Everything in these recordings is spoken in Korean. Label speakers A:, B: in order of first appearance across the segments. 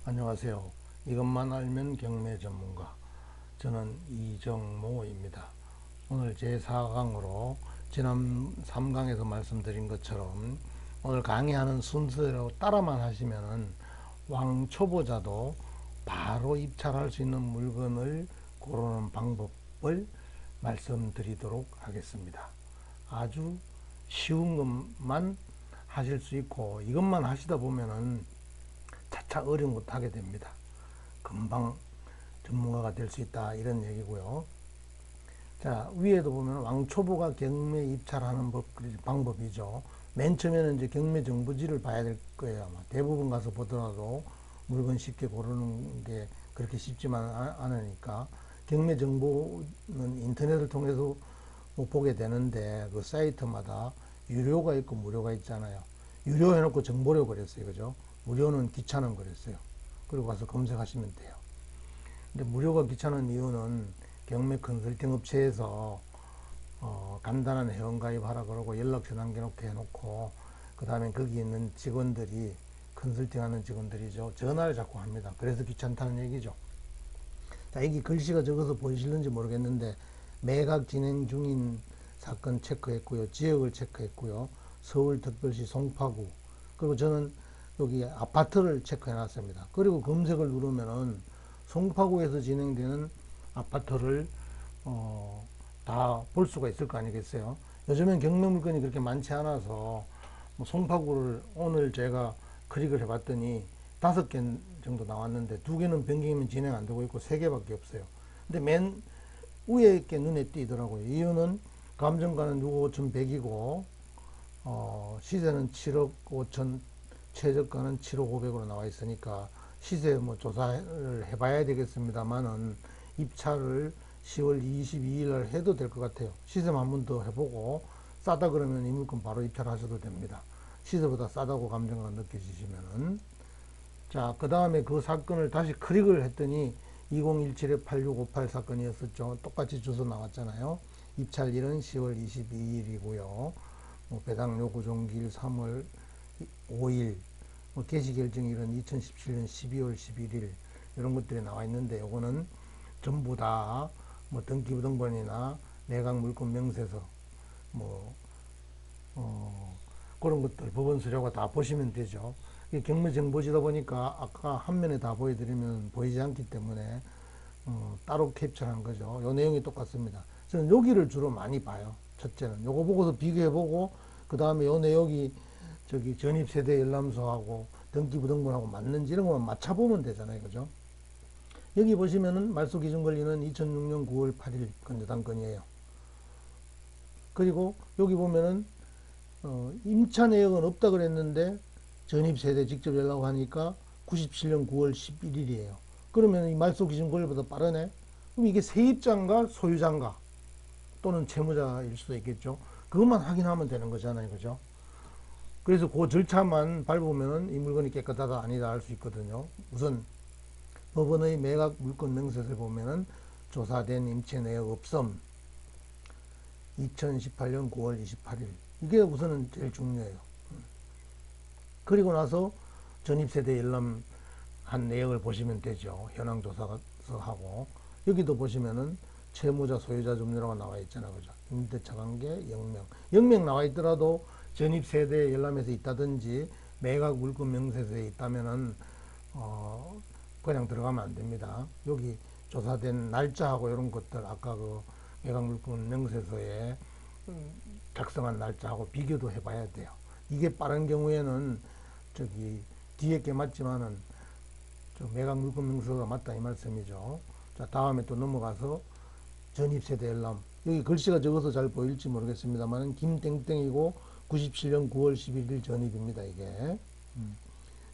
A: 안녕하세요. 이것만 알면 경매 전문가. 저는 이정모입니다. 오늘 제4강으로 지난 3강에서 말씀드린 것처럼 오늘 강의하는 순서대로 따라만 하시면은 왕초보자도 바로 입찰할 수 있는 물건을 고르는 방법을 말씀드리도록 하겠습니다. 아주 쉬운 것만 하실 수 있고 이것만 하시다 보면은 차차 어려운 것도 하게 됩니다. 금방 전문가가 될 수 있다 이런 얘기고요. 자, 위에도 보면 왕초보가 경매 입찰하는 방법이죠. 맨 처음에는 이제 경매 정보지를 봐야 될 거예요. 아마 대부분 가서 보더라도 물건 쉽게 고르는 게 그렇게 쉽지만 않으니까 경매 정보는 인터넷을 통해서 뭐 보게 되는데 그 사이트마다 유료가 있고 무료가 있잖아요. 유료 해놓고 정보료 그랬어요. 그죠? 무료는 귀찮은 거랬어요. 그리고 가서 검색하시면 돼요. 근데 무료가 귀찮은 이유는 경매 컨설팅 업체에서 간단한 회원가입하라 그러고 연락처 남겨놓고 해놓고 그 다음에 거기 있는 직원들이 컨설팅하는 직원들이죠. 전화를 자꾸 합니다. 그래서 귀찮다는 얘기죠. 자, 여기 글씨가 적어서 보이실는지 모르겠는데 매각 진행 중인 사건 체크했고요. 지역을 체크했고요. 서울특별시 송파구. 그리고 저는 여기 아파트를 체크해 놨습니다. 그리고 검색을 누르면은 송파구에서 진행되는 아파트를 다 볼 수가 있을 거 아니겠어요. 요즘엔 경매 물건이 그렇게 많지 않아서 뭐 송파구를 오늘 제가 클릭을 해봤더니 5개 정도 나왔는데 2개는 변경이면 진행 안 되고 있고 3개밖에 없어요. 근데 맨 위에 게 눈에 띄더라고요. 이유는 감정가는 6억 5천100이고 시세는 7억 5천, 최저가는 7억 5백으로 나와 있으니까 시세 뭐 조사를 해봐야 되겠습니다만은 입찰을 10월 22일 날 해도 될 것 같아요. 시세만 한 번 더 해보고 싸다 그러면 이 물건 바로 입찰하셔도 됩니다. 시세보다 싸다고 감정가 느껴지시면은. 자, 그 다음에 그 사건을 다시 클릭을 했더니 2017-8658 사건이었었죠. 똑같이 주소 나왔잖아요. 입찰일은 10월 22일이고요. 뭐 배당 요구 종기일 3월 5일, 뭐 개시 결정일은 2017년 12월 11일 이런 것들이 나와 있는데 요거는 전부 다 뭐 등기부등본이나 매각 물건 명세서 뭐 그런 것들 법원 서류가 다 보시면 되죠. 이게 경매 정보지다 보니까 아까 한 면에 다 보여드리면 보이지 않기 때문에 따로 캡처한 거죠. 요 내용이 똑같습니다. 저는 여기를 주로 많이 봐요. 첫째는 요거 보고서 비교해보고 그 다음에 요 내용이 저기 전입세대 열람소하고 등기부등본하고 맞는지 이런 것만 맞춰보면 되잖아요. 그죠? 여기 보시면은 말소 기준 권리는 2006년 9월 8일 건여당 건이에요. 그리고 여기 보면은 임차 내역은 없다 그랬는데 전입세대 직접 연락하니까 97년 9월 11일이에요. 그러면 이 말소 기준 권리보다 빠르네? 그럼 이게 세입자인가 소유자인가 또는 채무자일 수도 있겠죠. 그것만 확인하면 되는 거잖아요. 그죠? 그래서 그 절차만 밟으면 이 물건이 깨끗하다 아니다 알 수 있거든요. 우선 법원의 매각 물건 명세서를 보면은 조사된 임체 내역 없음 2018년 9월 28일 이게 우선은 제일 중요해요. 그리고 나서 전입세대 열람한 내역을 보시면 되죠. 현황조사서하고 여기도 보시면은 채무자 소유자 점유라고 나와 있잖아요. 그죠? 임대차 관계 영명. 영명 나와 있더라도 전입세대 열람에서 있다든지 매각 물건 명세서에 있다면은 그냥 들어가면 안 됩니다. 여기 조사된 날짜하고 이런 것들 아까 그 매각 물건 명세서에 작성한 날짜하고 비교도 해봐야 돼요. 이게 빠른 경우에는 저기 뒤에 게 맞지만은 매각 물건 명세서가 맞다 이 말씀이죠. 자, 다음에 또 넘어가서 전입세대 열람. 여기 글씨가 적어서 잘 보일지 모르겠습니다만 김땡땡이고 97년 9월 11일 전입입니다. 이게.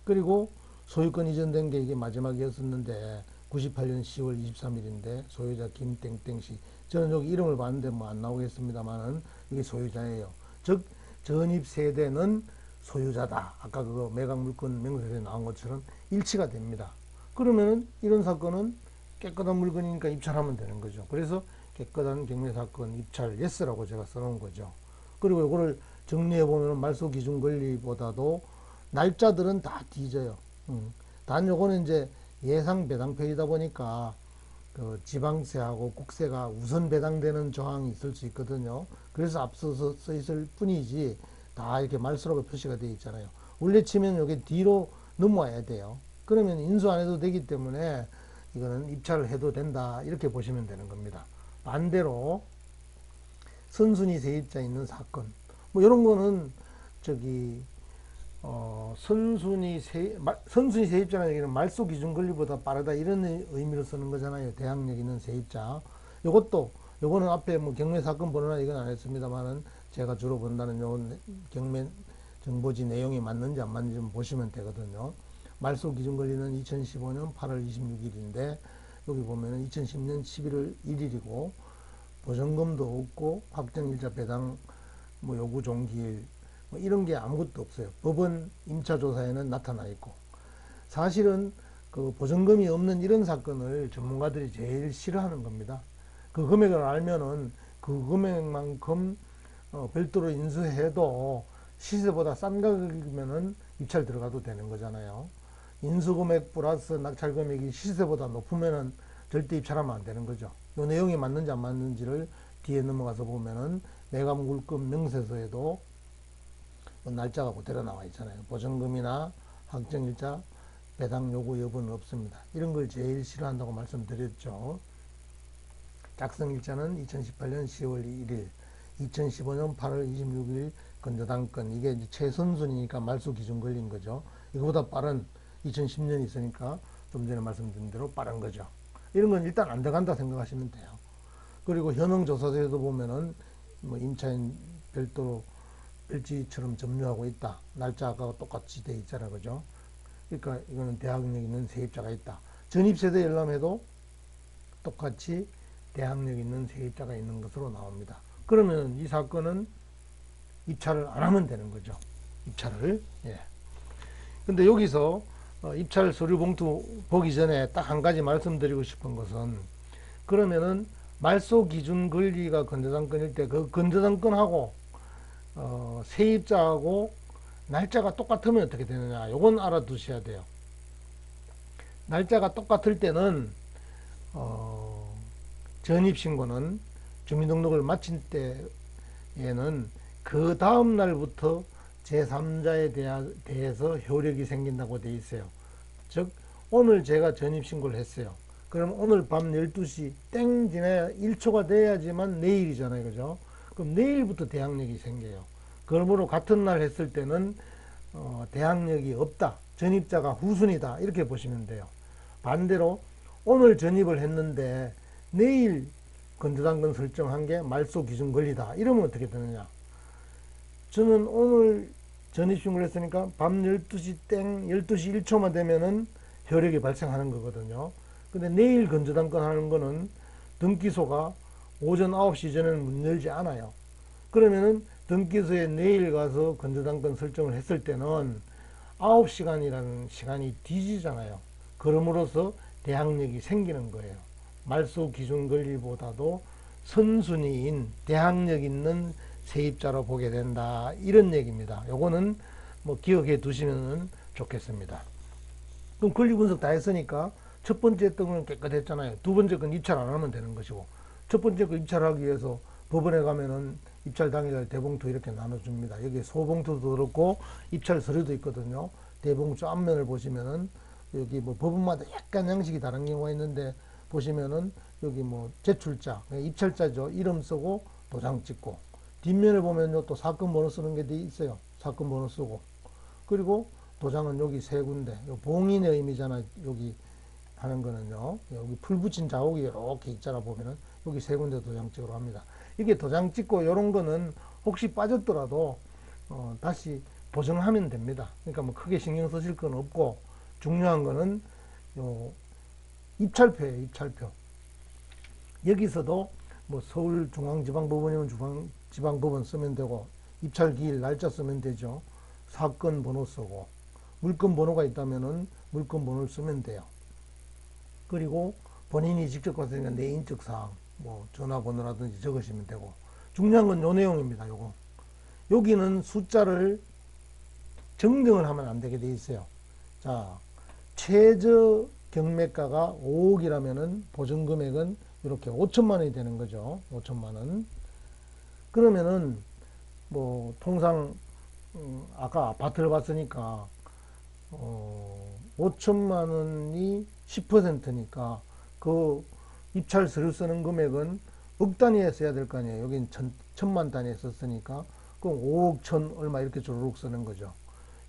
A: 그리고 소유권 이전된 게 이게 마지막이었었는데 98년 10월 23일인데 소유자 김땡땡씨. 저는 여기 이름을 봤는데 뭐 안 나오겠습니다만은 이게 소유자예요. 즉 전입 세대는 소유자다. 아까 그거 매각 물건 명세서에 나온 것처럼 일치가 됩니다. 그러면은 이런 사건은 깨끗한 물건이니까 입찰하면 되는 거죠. 그래서 깨끗한 경매 사건 입찰 예스라고 제가 써놓은 거죠. 그리고 이거를 정리해 보면 말소 기준 권리보다도 날짜들은 다 뒤져요. 단 요거는 이제 예상 배당표이다 보니까 그 지방세하고 국세가 우선 배당되는 조항이 있을 수 있거든요. 그래서 앞서서 써 있을 뿐이지 다 이렇게 말수록으로 표시가 되어 있잖아요. 원래 치면 여기 뒤로 넘어와야 돼요. 그러면 인수 안 해도 되기 때문에 이거는 입찰을 해도 된다, 이렇게 보시면 되는 겁니다. 반대로 선순위 세입자 있는 사건, 뭐 이런 거는 저기 선순위 세입자라는 얘기는 말소 기준 권리보다 빠르다, 이런 의미로 쓰는 거잖아요. 대항력 있는 세입자. 요거는 앞에 뭐 경매 사건 번호나 이건 안 했습니다만은 제가 주로 본다는 요 경매 정보지 내용이 맞는지 안 맞는지 좀 보시면 되거든요. 말소 기준 권리는 2015년 8월 26일인데 여기 보면은 2010년 11월 1일이고 보증금도 없고 확정일자 배당 뭐 요구 종기일 뭐 이런 게 아무것도 없어요. 법원 임차조사에는 나타나 있고. 사실은 그 보증금이 없는 이런 사건을 전문가들이 제일 싫어하는 겁니다. 그 금액을 알면은 그 금액만큼 별도로 인수해도 시세보다 싼 가격이면은 입찰 들어가도 되는 거잖아요. 인수금액 플러스 낙찰금액이 시세보다 높으면은 절대 입찰하면 안 되는 거죠. 이 내용이 맞는지 안 맞는지를 뒤에 넘어가서 보면은 매각물금 명세서에도 날짜가 그대로 나와 있잖아요. 보증금이나 확정일자 배당 요구 여부는 없습니다. 이런 걸 제일 싫어한다고 말씀드렸죠. 작성일자는 2018년 10월 1일, 2015년 8월 26일 건저당권. 이게 이제 최선순위니까 말소 기준 걸린 거죠. 이거보다 빠른 2010년이 있으니까 좀 전에 말씀드린 대로 빠른 거죠. 이런 건 일단 안 들어간다 생각하시면 돼요. 그리고 현황조사서에도 보면은 뭐 임차인 별도로 별지처럼 점유하고 있다. 날짜가 똑같이 돼 있잖아, 그죠? 그러니까 이거는 대항력 있는 세입자가 있다. 전입세대 열람에도 똑같이 대항력 있는 세입자가 있는 것으로 나옵니다. 그러면 이 사건은 입찰을 안 하면 되는 거죠. 입찰을. 예. 근데 여기서 입찰 서류 봉투 보기 전에 딱 한 가지 말씀드리고 싶은 것은, 그러면은 말소 기준 권리가 건저당권일 때 그 건저당권하고 세입자하고 날짜가 똑같으면 어떻게 되느냐, 요건 알아두셔야 돼요. 날짜가 똑같을 때는 전입신고는 주민등록을 마친 때에는 그 다음 날부터 제3자에 대해서 효력이 생긴다고 되어 있어요. 즉 오늘 제가 전입신고를 했어요. 그럼 오늘 밤 12시 땡 지나야 1초가 돼야지만 내일이잖아요, 그죠? 그럼 내일부터 대항력이 생겨요. 그러므로 같은 날 했을 때는 대항력이 없다, 전입자가 후순이다, 이렇게 보시면 돼요. 반대로 오늘 전입을 했는데 내일 건저당권 설정한 게 말소 기준 권리다, 이러면 어떻게 되느냐, 저는 오늘 전입신고를 했으니까 밤 12시 땡 12시 1초만 되면은 효력이 발생하는 거거든요. 근데 내일 건저당권 하는 거는 등기소가 오전 9시 전에는 문 열지 않아요. 그러면은 등기소에 내일 가서 건저당권 설정을 했을 때는 9시간이라는 시간이 뒤지잖아요. 그럼으로써 대항력이 생기는 거예요. 말소 기준 권리보다도 선순위인 대항력 있는 세입자로 보게 된다, 이런 얘기입니다. 요거는 뭐 기억해 두시면 좋겠습니다. 그럼 권리 분석 다 했으니까 첫 번째 했던 건 깨끗했잖아요. 두 번째 건 입찰 안 하면 되는 것이고, 첫 번째 거 입찰하기 위해서 법원에 가면은 입찰 당일날 대봉투 이렇게 나눠줍니다. 여기 소봉투도 그렇고 입찰 서류도 있거든요. 대봉투 앞면을 보시면은 여기 뭐 법원마다 약간 양식이 다른 경우가 있는데 보시면은 여기 뭐 제출자, 입찰자죠. 이름 쓰고 도장 찍고, 뒷면을 보면요 또 사건 번호 쓰는 게 돼 있어요. 사건 번호 쓰고, 그리고 도장은 여기 세 군데, 봉인의 의미잖아. 여기 하는 거는요, 여기 풀 붙인 자국이 이렇게 있잖아. 보면은 여기 세 군데 도장 찍으러 합니다. 이게 도장 찍고 이런 거는 혹시 빠졌더라도 다시 보정하면 됩니다. 그러니까 뭐 크게 신경 쓰실 건 없고, 중요한 거는 요 입찰표예요. 입찰표. 여기서도 뭐 서울중앙지방법원이면 지방법원 쓰면 되고, 입찰기일 날짜 쓰면 되죠. 사건 번호 쓰고, 물건 번호가 있다면은 물건 번호를 쓰면 돼요. 그리고 본인이 직접 갔으니까 내 인적 사항, 뭐 전화번호라든지 적으시면 되고, 중요한 건 요 내용입니다. 요거. 여기는 숫자를 정정을 하면 안 되게 돼 있어요. 자, 최저 경매가가 5억이라면은 보증금액은 이렇게 5천만 원이 되는 거죠. 5천만 원. 그러면은 뭐 통상 아까 아파트를 봤으니까 5천만 원이 10%니까 그 입찰 서류 쓰는 금액은 억 단위에 써야 될 거 아니에요. 여긴 천만 단위에 썼으니까 그럼 5억 천 얼마 이렇게 조르륵 쓰는 거죠.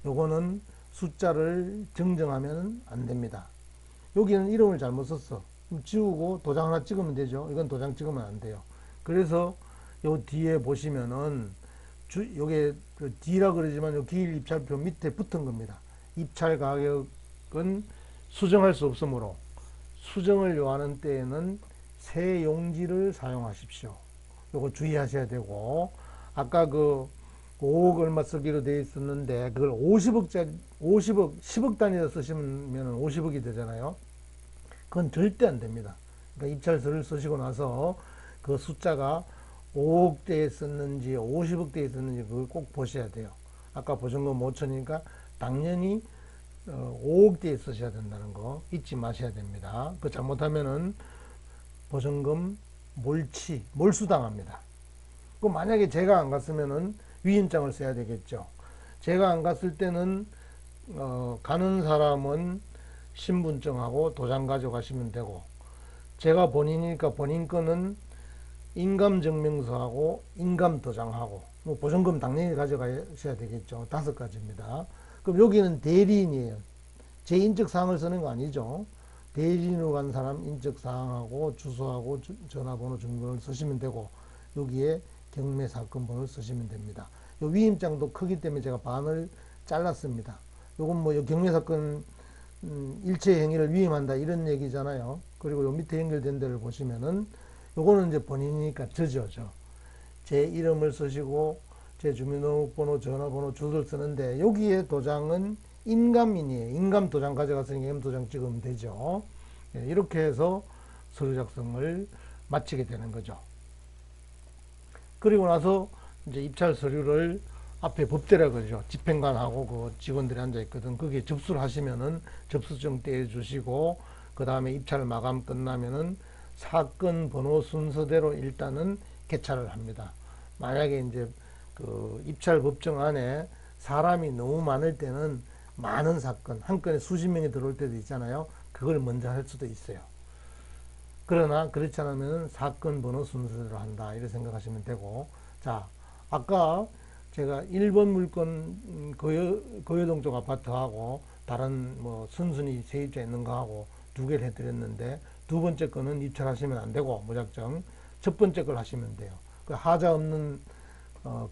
A: 요거는 숫자를 정정하면 안 됩니다. 여기는 이름을 잘못 썼어. 지우고 도장 하나 찍으면 되죠. 이건 도장 찍으면 안 돼요. 그래서 요 뒤에 보시면은 요게 D라 그러지만 요 기일 입찰표 밑에 붙은 겁니다. 입찰 가격은 수정할 수 없으므로 수정을 요하는 때에는 새 용지를 사용하십시오. 요거 주의하셔야 되고, 아까 그 5억 얼마 쓰기로 되어 있었는데 그걸 10억 단위로 쓰시면 50억이 되잖아요. 그건 절대 안 됩니다. 그러니까 입찰서를 쓰시고 나서 그 숫자가 5억대에 썼는지 50억대에 썼는지 그걸 꼭 보셔야 돼요. 아까 보증금 5천이니까 당연히 5억대에 쓰셔야 된다는 거 잊지 마셔야 됩니다. 그 잘못하면은 보증금 몰수당합니다. 그 만약에 제가 안 갔으면은 위임장을 써야 되겠죠. 제가 안 갔을 때는 가는 사람은 신분증하고 도장 가져가시면 되고, 제가 본인이니까 본인 거는 인감증명서하고 인감도장하고 뭐 보증금 당연히 가져가셔야 되겠죠. 5가지입니다. 그럼 여기는 대리인이에요. 제 인적사항을 쓰는 거 아니죠. 대리인으로 간 사람 인적사항하고 주소하고 전화번호 주민번호를 쓰시면 되고, 여기에 경매사건 번호를 쓰시면 됩니다. 요 위임장도 크기 때문에 제가 반을 잘랐습니다. 요건 뭐 경매사건 일체 행위를 위임한다 이런 얘기잖아요. 그리고 요 밑에 연결된 데를 보시면은 요거는 이제 본인이니까 저죠. 제 이름을 쓰시고 제 주민등록번호, 전화번호, 주소를 쓰는데 여기에 도장은 인감인이에요. 인감 도장 가져갔으니까 인감 도장 찍으면 되죠. 예, 이렇게 해서 서류 작성을 마치게 되는 거죠. 그리고 나서 이제 입찰 서류를 앞에 법대라 그러죠. 집행관하고 그 직원들이 앉아 있거든. 거기에 접수를 하시면은 접수증 떼주시고, 그 다음에 입찰 마감 끝나면은 사건 번호 순서대로 일단은 개찰을 합니다. 만약에 이제 그 입찰 법정 안에 사람이 너무 많을 때는 많은 사건, 한 건에 수십 명이 들어올 때도 있잖아요. 그걸 먼저 할 수도 있어요. 그러나 그렇지 않으면 사건 번호 순서대로 한다 이렇게 생각하시면 되고, 자, 아까 제가 1번 물건 거여동 쪽 아파트하고 다른 뭐 순순히 세입자 있는 거하고 두 개를 해드렸는데, 두 번째 거는 입찰하시면 안 되고 무작정 첫 번째 걸 하시면 돼요. 그 하자 없는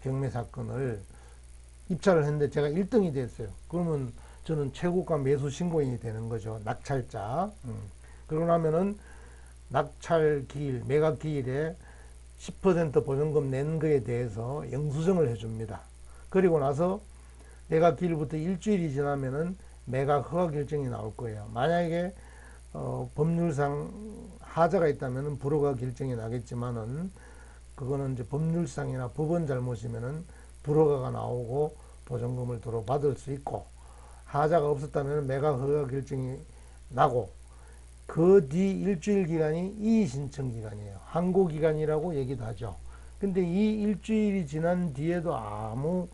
A: 경매 사건을 입찰을 했는데 제가 1등이 됐어요. 그러면 저는 최고가 매수 신고인이 되는 거죠. 낙찰자. 그러고 나면은 낙찰 기일, 매각 기일에 10% 보증금 낸 거에 대해서 영수증을 해줍니다. 그리고 나서 매각 기일부터 일주일이 지나면은 매각 허가 결정이 나올 거예요. 만약에 법률상 하자가 있다면 불허가 결정이 나겠지만은 그거는 이제 법률상이나 법원 잘못이면은 불허가가 나오고 보증금을 도로 받을 수 있고, 하자가 없었다면 매각 허가 결정이 나고, 그 뒤 일주일 기간이 이의신청 기간이에요. 항고 기간이라고 얘기도 하죠. 근데 이 일주일이 지난 뒤에도 아무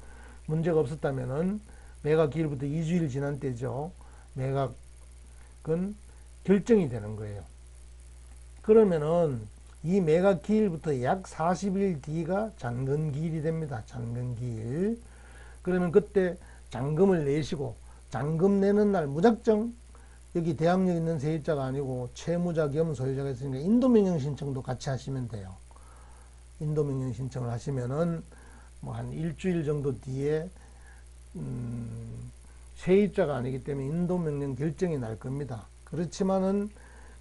A: 문제가 없었다면은 매각 기일부터 2주일 지난 때죠. 매각은 결정이 되는 거예요. 그러면은 이 매각 기일부터 약 40일 뒤가 잔금 기일이 됩니다. 잔금 기일. 그러면 그때 잔금을 내시고, 잔금 내는 날 무작정 여기 대항력 있는 세입자가 아니고 채무자 겸 소유자가 있으니까 인도명령 신청도 같이 하시면 돼요. 인도명령 신청을 하시면은 뭐 한 일주일 정도 뒤에 세입자가 아니기 때문에 인도명령 결정이 날 겁니다. 그렇지만은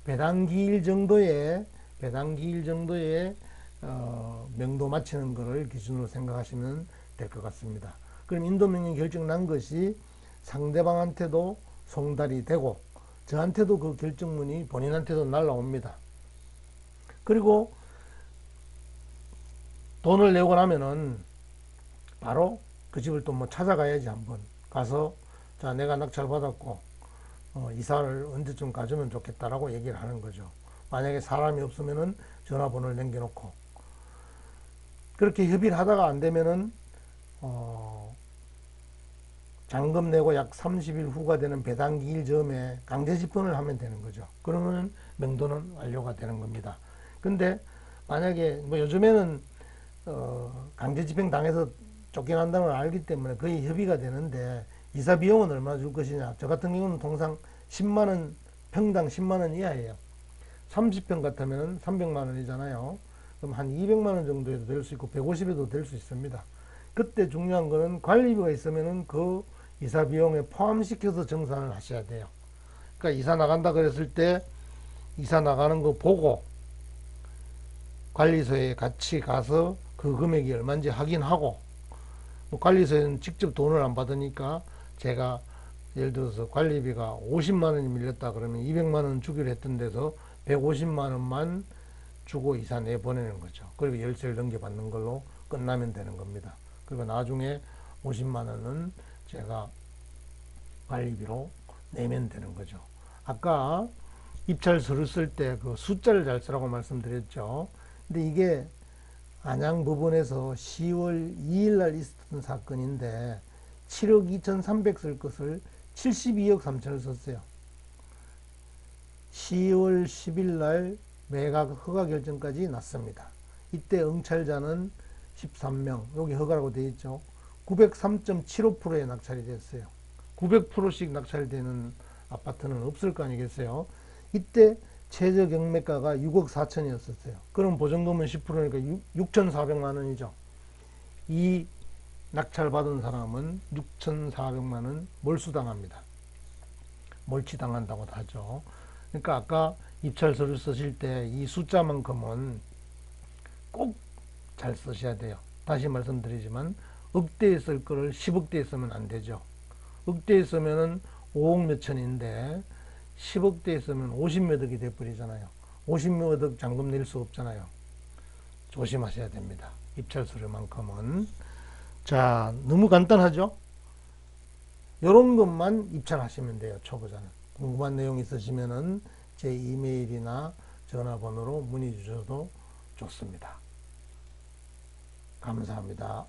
A: 배당기일 정도의 명도 마치는 것을 기준으로 생각하시면 될 것 같습니다. 그럼 인도명령 결정 난 것이 상대방한테도 송달이 되고 저한테도 그 결정문이 본인한테도 날라옵니다. 그리고 돈을 내고 나면은 바로 그 집을 또 뭐 찾아가야지. 한번 가서, 자, 내가 낙찰 받았고 이사를 언제쯤 가주면 좋겠다라고 얘기를 하는 거죠. 만약에 사람이 없으면은 전화번호를 남겨놓고, 그렇게 협의를 하다가 안 되면은 잔금 내고 약 30일 후가 되는 배당기일 즈음에 강제 집행을 하면 되는 거죠. 그러면 명도는 완료가 되는 겁니다. 근데 만약에 뭐 요즘에는 강제 집행 당해서 쫓겨난다는 걸 알기 때문에 거의 협의가 되는데, 이사 비용은 얼마 줄 것이냐. 저 같은 경우는 통상 10만원, 평당 10만원 이하예요. 30평 같으면 300만 원이잖아요. 그럼 한 200만 원 정도에도 될 수 있고 150에도 될 수 있습니다. 그때 중요한 거는 관리비가 있으면은 그 이사 비용에 포함시켜서 정산을 하셔야 돼요. 그러니까 이사 나간다 그랬을 때 이사 나가는 거 보고 관리소에 같이 가서 그 금액이 얼마인지 확인하고, 뭐 관리소에는 직접 돈을 안 받으니까 제가 예를 들어서 관리비가 50만 원이 밀렸다 그러면 200만 원 주기로 했던 데서 150만 원만 주고 이사 내보내는 거죠. 그리고 열쇠를 넘겨받는 걸로 끝나면 되는 겁니다. 그리고 나중에 50만 원은 제가 관리비로 내면 되는 거죠. 아까 입찰서를 쓸 때 그 숫자를 잘 쓰라고 말씀드렸죠. 근데 이게 안양법원에서 10월 2일 날 있었던 사건인데 7억 2,300 쓸 것을 72억 3천을 썼어요. 10월 10일 날 매각 허가 결정까지 났습니다. 이때 응찰자는 13명, 여기 허가라고 되어 있죠. 903.75%에 낙찰이 됐어요. 900%씩 낙찰되는 아파트는 없을 거 아니겠어요. 이때 최저 경매가가 6억 4천이었었어요. 그럼 보증금은 10%니까 6,400만 원이죠. 이 낙찰받은 사람은 6,400만 원 몰수당합니다. 몰치당한다고도 하죠. 그러니까 아까 입찰서를 쓰실 때 이 숫자만큼은 꼭 잘 쓰셔야 돼요. 다시 말씀드리지만 억대에 쓸 거를 10억대에 쓰면 안 되죠. 억대에 쓰면은 5억 몇천인데 10억대에 쓰면 50몇 억이 돼버리잖아요. 50몇 억 잔금 낼 수 없잖아요. 조심하셔야 됩니다. 입찰서류만큼은. 자, 너무 간단하죠? 이런 것만 입찰하시면 돼요. 초보자는. 궁금한 내용 있으시면은 제 이메일이나 전화번호로 문의 주셔도 좋습니다. 감사합니다.